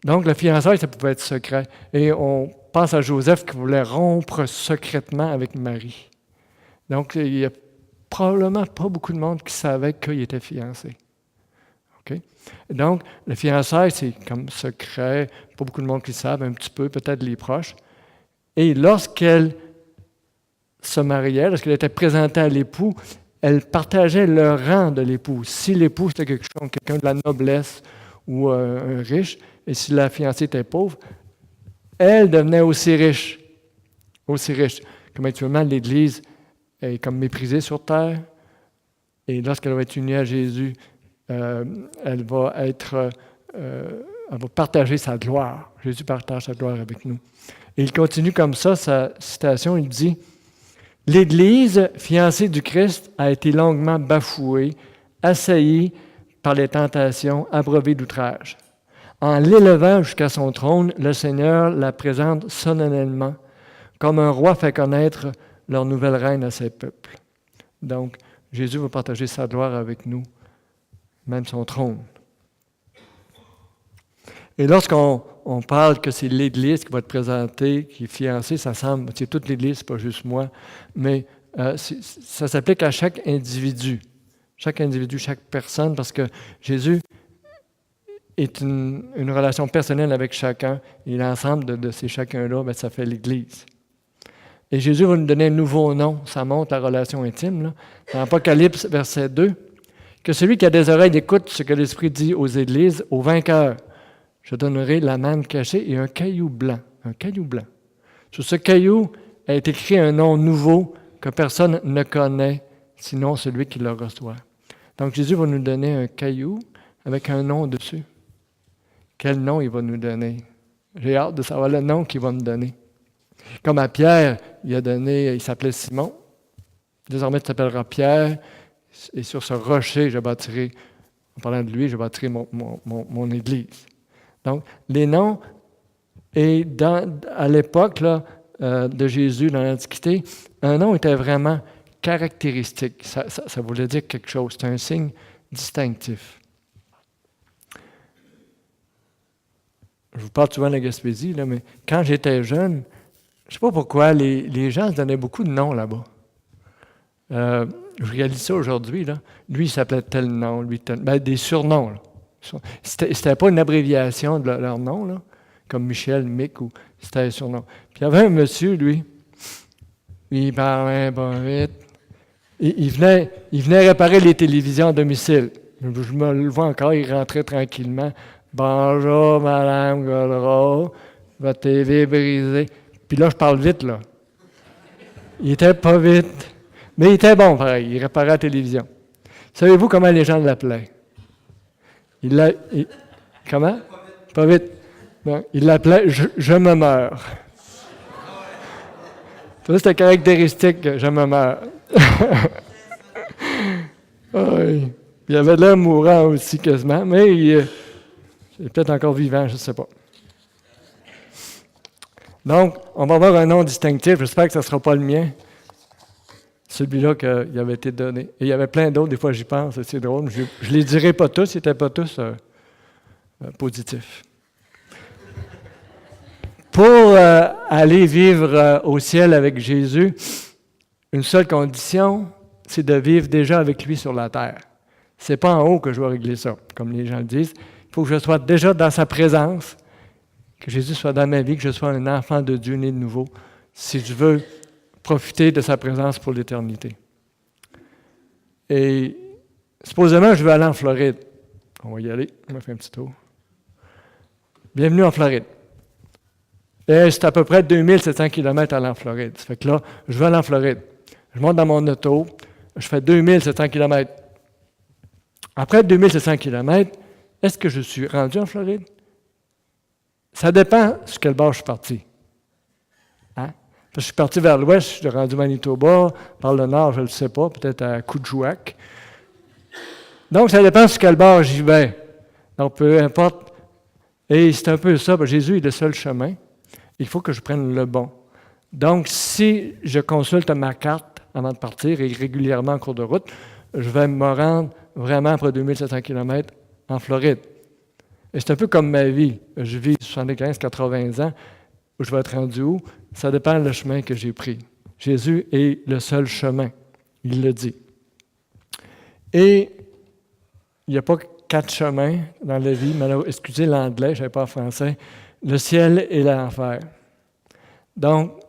Donc, le fiançailles, ça pouvait être secret. Et on pense à Joseph qui voulait rompre secrètement avec Marie. Donc, il n'y a probablement pas beaucoup de monde qui savait qu'il était fiancé. Okay? Donc, le fiançailles, c'est comme secret, pas beaucoup de monde qui le savent, un petit peu, peut-être les proches. Et lorsqu'elle se mariait, lorsqu'elle était présentée à l'époux, elle partageait le rang de l'époux. Si l'époux, c'était quelqu'un de la noblesse ou un riche, et si la fiancée était pauvre, elle devenait aussi riche. Aussi riche. Comme actuellement, l'Église est comme méprisée sur terre, et lorsqu'elle va être unie à Jésus, elle va partager sa gloire. Jésus partage sa gloire avec nous. Et il continue comme ça, sa citation, il dit « L'Église, fiancée du Christ, a été longuement bafouée, assaillie par les tentations, abreuvée d'outrages. En l'élevant jusqu'à son trône, le Seigneur la présente solennellement, comme un roi fait connaître leur nouvelle reine à ses peuples. » Donc, Jésus va partager sa gloire avec nous, même son trône. Et lorsqu'on parle que c'est l'Église qui va être présentée, qui est fiancée, ça semble, c'est toute l'Église, c'est pas juste moi, mais ça s'applique à chaque individu, chaque personne, parce que Jésus est une relation personnelle avec chacun, et l'ensemble de ces chacun-là, bien, ça fait l'Église. Et Jésus va nous donner un nouveau nom, ça montre la relation intime, là. Dans Apocalypse, verset 2, que celui qui a des oreilles écoute ce que l'Esprit dit aux Églises, aux vainqueurs. Je donnerai la manne cachée et un caillou blanc. Un caillou blanc. Sur ce caillou est écrit un nom nouveau que personne ne connaît, sinon celui qui le reçoit. Donc Jésus va nous donner un caillou avec un nom dessus. Quel nom il va nous donner? J'ai hâte de savoir le nom qu'il va me donner. Comme à Pierre, il s'appelait Simon. Désormais, tu t'appelleras Pierre, et sur ce rocher, je bâtirai En parlant de lui, je bâtirai mon Église. Donc, les noms, et à l'époque là, de Jésus dans l'Antiquité, un nom était vraiment caractéristique. Ça voulait dire quelque chose. C'est un signe distinctif. Je vous parle souvent de la Gaspésie, là, mais quand j'étais jeune, je ne sais pas pourquoi, les gens se donnaient beaucoup de noms là-bas. Je réalise ça aujourd'hui. Là. Lui, il s'appelait tel nom, lui, tel... des surnoms. Là. C'était pas une abréviation de leur nom, là, comme Michel, Mick, ou c'était un surnom. Puis il y avait un monsieur, lui, il parlait pas vite. Il venait réparer les télévisions à domicile. Je me le vois encore, il rentrait tranquillement. Bonjour, Madame Godreau, votre TV est brisée. Puis là, je parle vite, là. Il était pas vite, mais il était bon, pareil. Il réparait la télévision. Savez-vous comment les gens l'appelaient? Comment? Pas vite. Non, il l'appelait je me meurs. Ça, c'était caractéristique, je me meurs. Oui. Il avait l'air mourant aussi, quasiment, mais il est peut-être encore vivant, je ne sais pas. Donc, on va avoir un nom distinctif. J'espère que ce ne sera pas le mien. Celui-là qui avait été donné. Et il y avait plein d'autres, des fois j'y pense, c'est drôle. Je ne les dirai pas tous, ils n'étaient pas tous positifs. Pour aller vivre au ciel avec Jésus, une seule condition, c'est de vivre déjà avec lui sur la terre. Ce n'est pas en haut que je vais régler ça, comme les gens le disent. Il faut que je sois déjà dans sa présence, que Jésus soit dans ma vie, que je sois un enfant de Dieu né de nouveau, si je veux profiter de sa présence pour l'éternité. Et supposément, je veux aller en Floride. On va y aller, on va faire un petit tour. Bienvenue en Floride. Et c'est à peu près 2700 km à aller en Floride. Ça fait que là, je veux aller en Floride. Je monte dans mon auto, je fais 2700 km. Après 2700 km, est-ce que je suis rendu en Floride? Ça dépend sur quel bord je suis parti. Hein? Parce que je suis parti vers l'ouest, je suis rendu Manitoba, par le nord, je ne le sais pas, peut-être à Coudjouac. Donc, ça dépend sur quel bord j'y vais. Donc, peu importe. Et c'est un peu ça, Jésus est le seul chemin. Il faut que je prenne le bon. Donc, si je consulte ma carte avant de partir, et régulièrement en cours de route, je vais me rendre vraiment après 2700 km en Floride. Et c'est un peu comme ma vie. Je vis 75-80 ans, où je vais être rendu où? Ça dépend du chemin que j'ai pris. Jésus est le seul chemin. Il le dit. Et il n'y a pas 4 chemins dans la vie. Excusez l'anglais, je ne savais pas en français. Le ciel et l'enfer. Donc,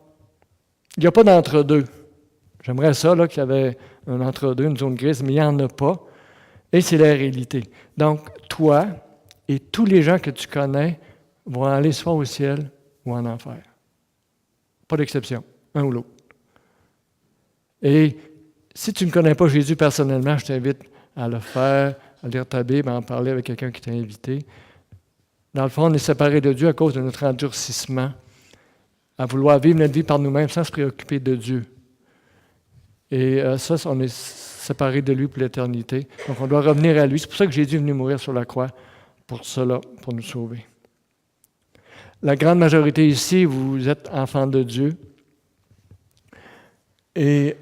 il n'y a pas d'entre-deux. J'aimerais ça, là, qu'il y avait un entre-deux, une zone grise, mais il n'y en a pas. Et c'est la réalité. Donc, toi et tous les gens que tu connais vont aller soit au ciel ou en enfer. Pas d'exception, un ou l'autre. Et si tu ne connais pas Jésus personnellement, je t'invite à le faire, à lire ta Bible, à en parler avec quelqu'un qui t'a invité. Dans le fond, on est séparés de Dieu à cause de notre endurcissement, à vouloir vivre notre vie par nous-mêmes sans se préoccuper de Dieu. Et ça, on est séparés de lui pour l'éternité. Donc, on doit revenir à lui. C'est pour ça que Jésus est venu mourir sur la croix, pour cela, pour nous sauver. La grande majorité ici, vous êtes enfants de Dieu. Et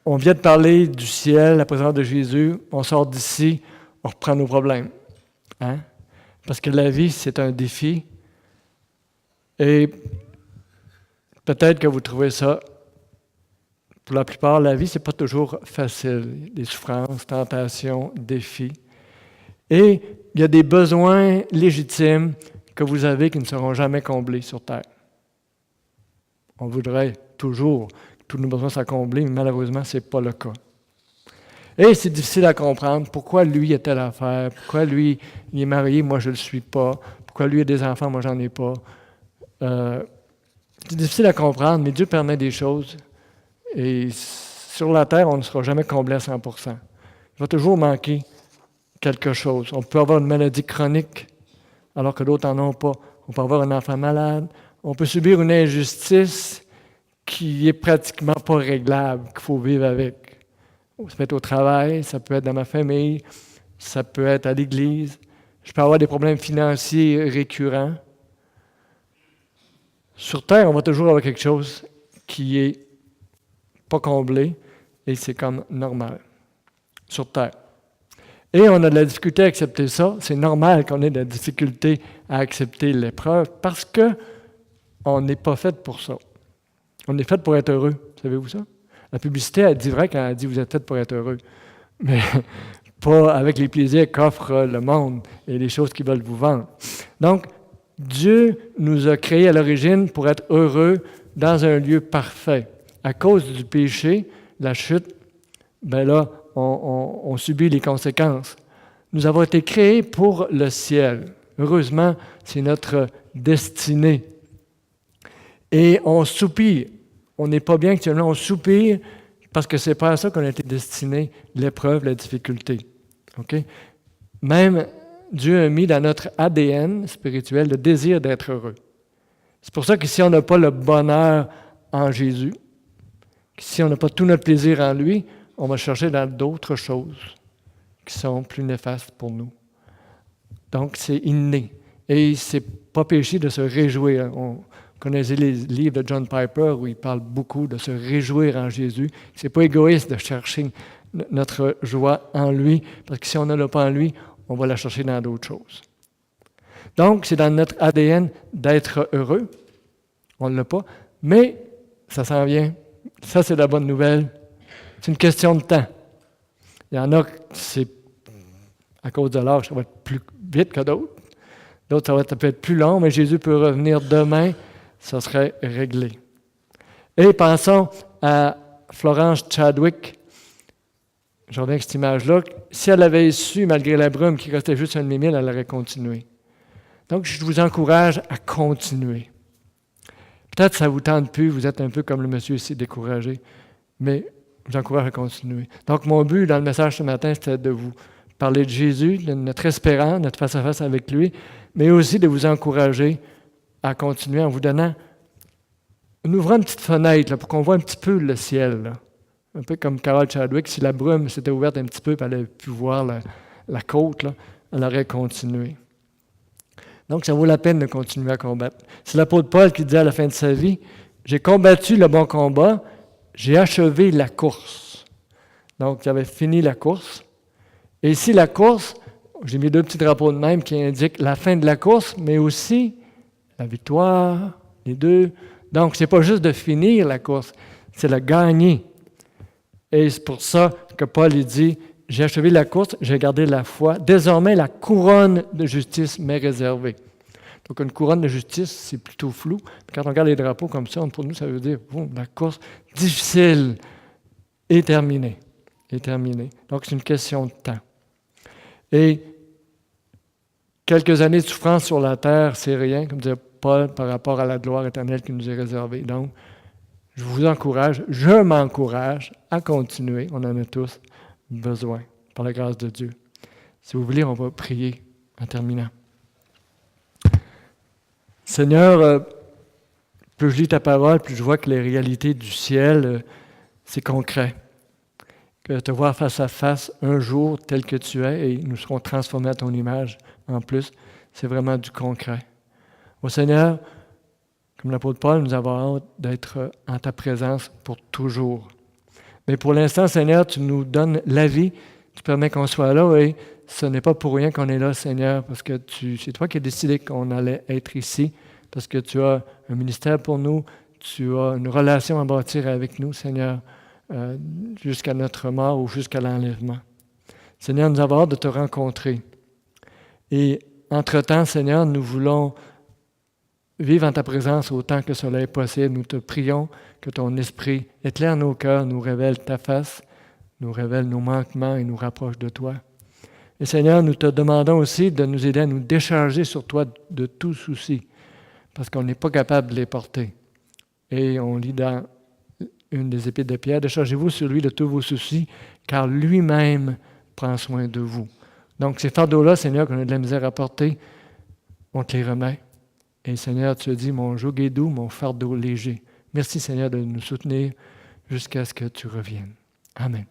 on vient de parler du ciel, la présence de Jésus. On sort d'ici, on reprend nos problèmes. Hein? Parce que la vie, c'est un défi. Et peut-être que vous trouvez ça, pour la plupart, la vie, ce n'est pas toujours facile. Des souffrances, tentations, défis. Et il y a des besoins légitimes que vous avez qui ne seront jamais comblés sur Terre. On voudrait toujours que tous nos besoins soient comblés, mais malheureusement, ce n'est pas le cas. Et c'est difficile à comprendre pourquoi lui a telle affaire, pourquoi lui il est marié, moi je ne le suis pas, pourquoi lui a des enfants, moi j'en ai pas. C'est difficile à comprendre, mais Dieu permet des choses. Et sur la terre, on ne sera jamais comblé à 100%. Il va toujours manquer quelque chose. On peut avoir une maladie chronique, alors que d'autres n'en ont pas. On peut avoir un enfant malade. On peut subir une injustice qui est pratiquement pas réglable, qu'il faut vivre avec. Ça peut être au travail, ça peut être dans ma famille, ça peut être à l'église. Je peux avoir des problèmes financiers récurrents. Sur Terre, on va toujours avoir quelque chose qui est pas comblé, et c'est comme normal. Sur Terre. Et on a de la difficulté à accepter ça. C'est normal qu'on ait de la difficulté à accepter l'épreuve parce qu'on n'est pas fait pour ça. On est fait pour être heureux. Savez-vous ça? La publicité, elle dit vrai quand elle dit « vous êtes fait pour être heureux ». Mais pas avec les plaisirs qu'offre le monde et les choses qu'ils veulent vous vendre. Donc, Dieu nous a créés à l'origine pour être heureux dans un lieu parfait. À cause du péché, la chute, ben là, on subit les conséquences. Nous avons été créés pour le ciel. Heureusement, c'est notre destinée. Et on soupire. On n'est pas bien actuellement, on soupire parce que c'est pas à ça qu'on a été destiné, l'épreuve, la difficulté. Okay? Même Dieu a mis dans notre ADN spirituel le désir d'être heureux. C'est pour ça que si on n'a pas le bonheur en Jésus, si on n'a pas tout notre plaisir en lui, on va chercher dans d'autres choses qui sont plus néfastes pour nous. Donc, c'est inné. Et c'est pas péché de se réjouir. On connaissait les livres de John Piper où il parle beaucoup de se réjouir en Jésus. C'est pas égoïste de chercher notre joie en lui, parce que si on ne l'a pas en lui, on va la chercher dans d'autres choses. Donc, c'est dans notre ADN d'être heureux. On ne l'a pas, mais ça s'en vient. Ça, c'est la bonne nouvelle. C'est une question de temps. Il y en a, c'est à cause de l'âge, ça va être plus vite que d'autres. D'autres, ça peut être plus long, mais Jésus peut revenir demain, ça serait réglé. Et pensons à Florence Chadwick. Je reviens avec cette image-là. Si elle avait su, malgré la brume, qu'il restait juste un demi-mille, elle aurait continué. Donc, je vous encourage à continuer. Peut-être que ça ne vous tente plus, vous êtes un peu comme le monsieur ici, découragé, mais je vous encourage à continuer. Donc, mon but dans le message ce matin, c'était de vous parler de Jésus, de notre espérance, notre face-à-face avec lui, mais aussi de vous encourager à continuer en vous donnant, en ouvrant une petite fenêtre là, pour qu'on voit un petit peu le ciel. Là. Un peu comme Carol Chadwick, si la brume s'était ouverte un petit peu et elle avait pu voir la côte, là, elle aurait continué. Donc, ça vaut la peine de continuer à combattre. C'est l'apôtre Paul qui dit à la fin de sa vie, « J'ai combattu le bon combat, j'ai achevé la course. » Donc, il avait fini la course. Et ici, la course, j'ai mis deux petits drapeaux de même qui indiquent la fin de la course, mais aussi la victoire, les deux. Donc, ce n'est pas juste de finir la course, c'est la gagner. Et c'est pour ça que Paul il dit, « J'ai achevé la course, j'ai gardé la foi. Désormais, la couronne de justice m'est réservée. » Donc, une couronne de justice, c'est plutôt flou. Quand on regarde les drapeaux comme ça, pour nous, ça veut dire, la course difficile est terminée. Est terminée. Donc, c'est une question de temps. Et quelques années de souffrance sur la terre, c'est rien, comme disait Paul, par rapport à la gloire éternelle qui nous est réservée. Donc, je vous encourage, je m'encourage à continuer. On en a tous besoin, par la grâce de Dieu. Si vous voulez, on va prier en terminant. Seigneur, plus je lis ta parole, plus je vois que les réalités du ciel, c'est concret. Que te voir face à face un jour tel que tu es et nous serons transformés à ton image en plus, c'est vraiment du concret. Au Seigneur, comme l'apôtre Paul, nous avons hâte d'être en ta présence pour toujours. Mais pour l'instant, Seigneur, tu nous donnes la vie, tu permets qu'on soit là et ce n'est pas pour rien qu'on est là, Seigneur, parce que c'est toi qui as décidé qu'on allait être ici, parce que tu as un ministère pour nous, tu as une relation à bâtir avec nous, Seigneur, jusqu'à notre mort ou jusqu'à l'enlèvement. Seigneur, nous avons hâte de te rencontrer. Et entre-temps, Seigneur, nous voulons vivre en ta présence autant que cela est possible. Nous te prions que ton esprit éclaire nos cœurs, nous révèle ta face, nous révèle nos manquements et nous rapproche de toi. Et Seigneur, nous te demandons aussi de nous aider à nous décharger sur toi de tout souci, parce qu'on n'est pas capable de les porter. Et on lit dans une des épîtres de Pierre, déchargez-vous sur lui de tous vos soucis, car lui-même prend soin de vous. Donc, ces fardeaux-là, Seigneur, qu'on a de la misère à porter, on te les remet. Et Seigneur, tu as dit, mon joug est doux, mon fardeau léger. Merci, Seigneur, de nous soutenir jusqu'à ce que tu reviennes. Amen.